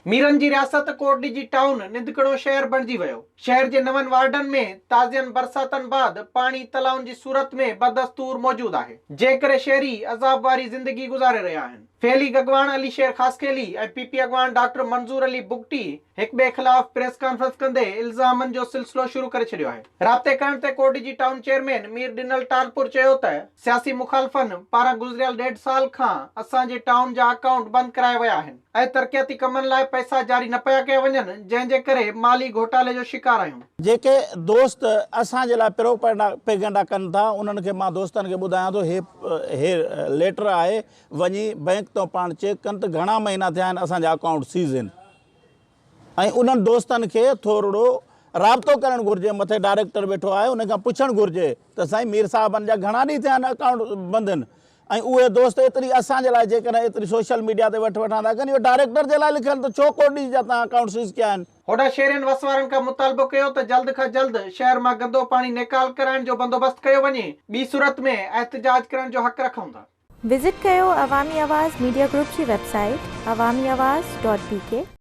मीरन जी रियासत कोटडीजी टाउन निंदकड़ो शहर बणिजी वियो। शहर जे 9 वार्डन में ताज़ियन बरसातन बाद पानी तलाउनि जी सूरत में बदस्तूर मौजूद आहे, जेकरे शहरी अज़ाब वारी जिंदगी गुज़ारे रहिया आहिनि। फेली अॻवान अली शेर ख़ासकेली ऐं पीपी अॻवान डॉक्टर मंजूर अली बुगटी हिक ॿिए ख़िलाफ़ प्रेस कॉन्फ्रेंस कंदे इल्ज़ामनि जो सिलसिलो शुरू करे छॾियो आहे। राब्ते करण ते कोटडीजी टाउन चेयरमैन मीर डिनल टारपुर चयो त सियासी मुखालफ़नि पारां गुज़िरियल 1.5 साल खां असांजे टाउन जा अकाउंट बंदि कराए विया आहिनि ऐं तरक़ियाती कमनि लाइ पैसा जारी न पिया कया वञनि, जंहिंजे करे माली घोटाले जो शिकार आहियूं। जेके दोस्त असांजे लाइ पेगंडा कनि था उन्हनि खे मां दोस्तनि खे ॿुधायां थो, हे लेटर आहे, वञी बैंक तो पाण चेक कनि त घणा महीना थिया आहिनि असांजा अकाउंट सीज़ आहिनि ऐं उन्हनि दोस्तनि खे थोरो राब्तो करणु घुरिजे। मथे डायरेक्टर वेठो आहे, उन खां पुछणु घुरिजे त साईं मीर साहबनि जा घणा ॾींहं थिया आहिनि अकाउंट बंदि आहिनि। ऐं उहे दोस्त एतिरी असांजे लाइ जेकॾहिं एतिरी सोशल मीडिया ते वठां था कनि, इहो डायरेक्टर जे लाइ लिखनि त छो कोटडीजी जा तव्हां अकाउंट सीज़ कया आहिनि। होॾा शहरनि वसवारनि खां मुतालबो कयो त जल्द खां जल्द शहर मां गंदो पाणी निकाल कराइण जो बंदोबस्त कयो वञे, ॿी सूरत में एहतजाज करण जो हक़ रखूं था। विजिट कयो अवामी आवाज़ मीडिया ग्रुप जी वेबसाइट awamiawaz.pk।